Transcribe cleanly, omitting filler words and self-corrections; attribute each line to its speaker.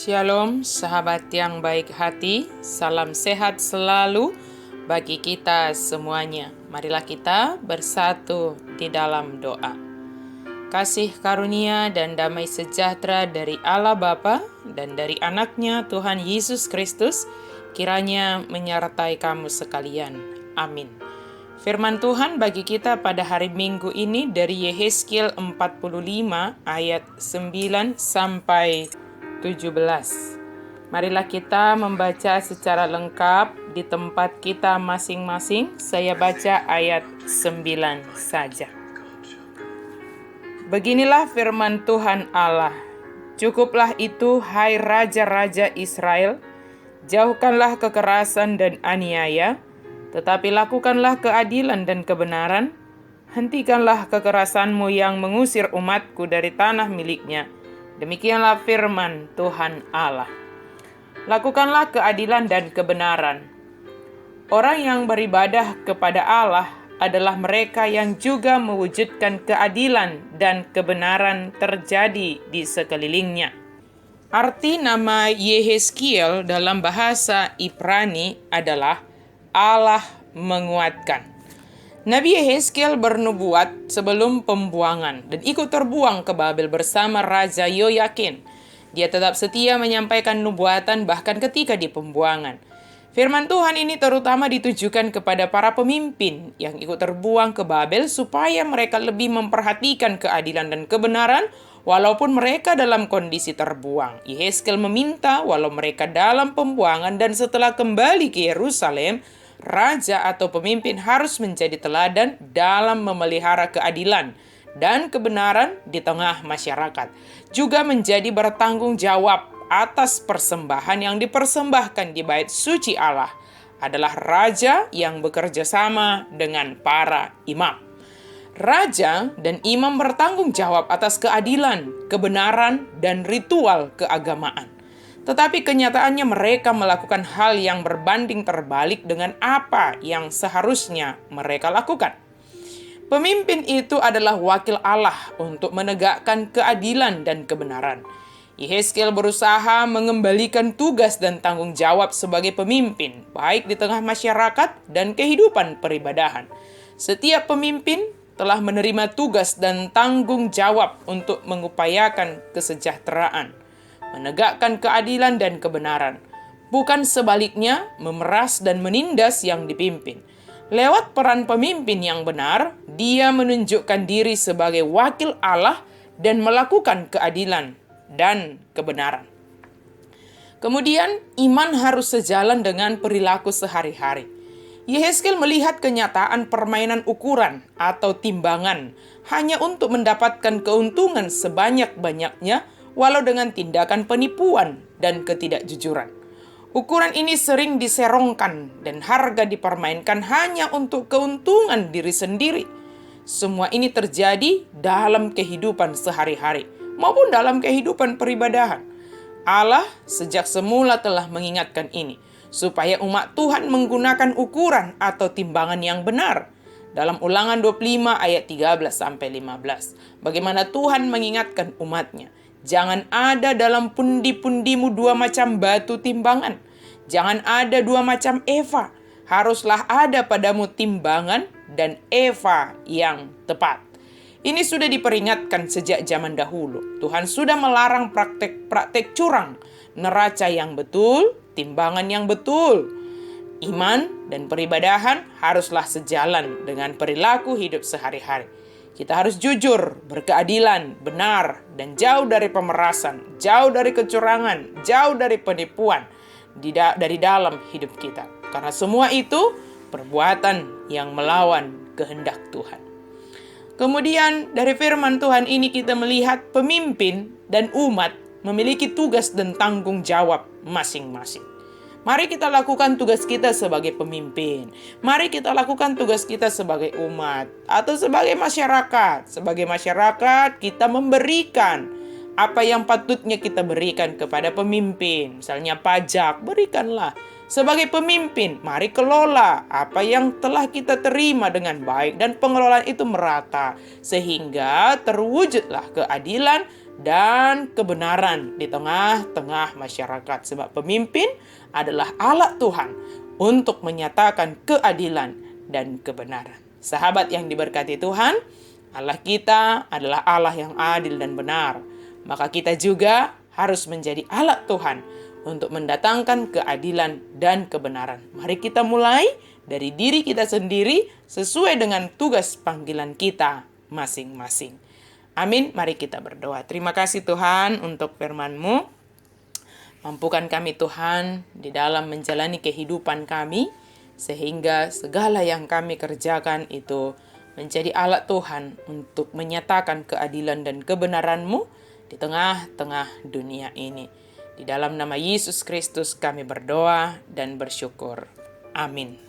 Speaker 1: Shalom, sahabat yang baik hati, salam sehat selalu bagi kita semuanya. Marilah kita bersatu di dalam doa. Kasih karunia dan damai sejahtera dari Allah Bapa dan dari anaknya Tuhan Yesus Kristus kiranya menyertai kamu sekalian. Amin. Firman Tuhan bagi kita pada hari Minggu ini dari Yehezkiel 45 ayat 9 sampai 17. Marilah kita membaca secara lengkap di tempat kita masing-masing. Saya baca ayat 9 saja. Beginilah firman Tuhan Allah. Cukuplah itu, hai raja-raja Israel, jauhkanlah kekerasan dan aniaya, tetapi lakukanlah keadilan dan kebenaran. Hentikanlah kekerasanmu yang mengusir umatku dari tanah miliknya. Demikianlah firman Tuhan Allah. Lakukanlah keadilan dan kebenaran. Orang yang beribadah kepada Allah adalah mereka yang juga mewujudkan keadilan dan kebenaran terjadi di sekelilingnya. Arti nama Yehezkiel dalam bahasa Ibrani adalah Allah menguatkan. Nabi Yehezkiel bernubuat sebelum pembuangan dan ikut terbuang ke Babel bersama Raja Yoyakin. Dia tetap setia menyampaikan nubuatan bahkan ketika di pembuangan. Firman Tuhan ini terutama ditujukan kepada para pemimpin yang ikut terbuang ke Babel supaya mereka lebih memperhatikan keadilan dan kebenaran walaupun mereka dalam kondisi terbuang. Yehezkiel meminta walau mereka dalam pembuangan dan setelah kembali ke Yerusalem, raja atau pemimpin harus menjadi teladan dalam memelihara keadilan dan kebenaran di tengah masyarakat. Juga menjadi bertanggung jawab atas persembahan yang dipersembahkan di bait suci Allah. Adalah raja yang bekerja sama dengan para imam. Raja dan imam bertanggung jawab atas keadilan, kebenaran, dan ritual keagamaan. Tetapi kenyataannya mereka melakukan hal yang berbanding terbalik dengan apa yang seharusnya mereka lakukan. Pemimpin itu adalah wakil Allah untuk menegakkan keadilan dan kebenaran. Yehezkiel berusaha mengembalikan tugas dan tanggung jawab sebagai pemimpin, baik di tengah masyarakat dan kehidupan peribadahan. Setiap pemimpin telah menerima tugas dan tanggung jawab untuk mengupayakan kesejahteraan, menegakkan keadilan dan kebenaran, bukan sebaliknya memeras dan menindas yang dipimpin. Lewat peran pemimpin yang benar, dia menunjukkan diri sebagai wakil Allah dan melakukan keadilan dan kebenaran. Kemudian, iman harus sejalan dengan perilaku sehari-hari. Yehezkiel melihat kenyataan permainan ukuran atau timbangan hanya untuk mendapatkan keuntungan sebanyak-banyaknya walau dengan tindakan penipuan dan ketidakjujuran. Ukuran ini sering diserongkan dan harga dipermainkan hanya untuk keuntungan diri sendiri. Semua ini terjadi dalam kehidupan sehari-hari maupun dalam kehidupan peribadahan. Allah sejak semula telah mengingatkan ini, supaya umat Tuhan menggunakan ukuran atau timbangan yang benar. Dalam Ulangan 25 ayat 13-15, bagaimana Tuhan mengingatkan umatnya. Jangan ada dalam pundi-pundimu dua macam batu timbangan. Jangan ada dua macam eva. Haruslah ada padamu timbangan dan eva yang tepat. Ini sudah diperingatkan sejak zaman dahulu. Tuhan sudah melarang praktek curang, neraca yang betul, timbangan yang betul. Iman dan peribadahan haruslah sejalan dengan perilaku hidup sehari-hari. Kita harus jujur, berkeadilan, benar, dan jauh dari pemerasan, jauh dari kecurangan, jauh dari penipuan dari dalam hidup kita. Karena semua itu perbuatan yang melawan kehendak Tuhan. Kemudian dari firman Tuhan ini kita melihat pemimpin dan umat memiliki tugas dan tanggung jawab masing-masing. Mari kita lakukan tugas kita sebagai pemimpin. Mari kita lakukan tugas kita sebagai umat atau sebagai masyarakat. Sebagai masyarakat, kita memberikan apa yang patutnya kita berikan kepada pemimpin. Misalnya pajak, berikanlah. Sebagai pemimpin, mari kelola apa yang telah kita terima dengan baik dan pengelolaan itu merata. Sehingga terwujudlah keadilan dan kebenaran di tengah-tengah masyarakat. Sebab pemimpin adalah alat Tuhan untuk menyatakan keadilan dan kebenaran. Sahabat yang diberkati Tuhan, Allah kita adalah Allah yang adil dan benar. Maka kita juga harus menjadi alat Tuhan untuk mendatangkan keadilan dan kebenaran. Mari kita mulai dari diri kita sendiri sesuai dengan tugas panggilan kita masing-masing. Amin. Mari kita berdoa. Terima kasih Tuhan untuk firman-Mu. Mampukan kami Tuhan di dalam menjalani kehidupan kami, sehingga segala yang kami kerjakan itu menjadi alat Tuhan untuk menyatakan keadilan dan kebenaran-Mu di tengah-tengah dunia ini. Di dalam nama Yesus Kristus kami berdoa dan bersyukur. Amin.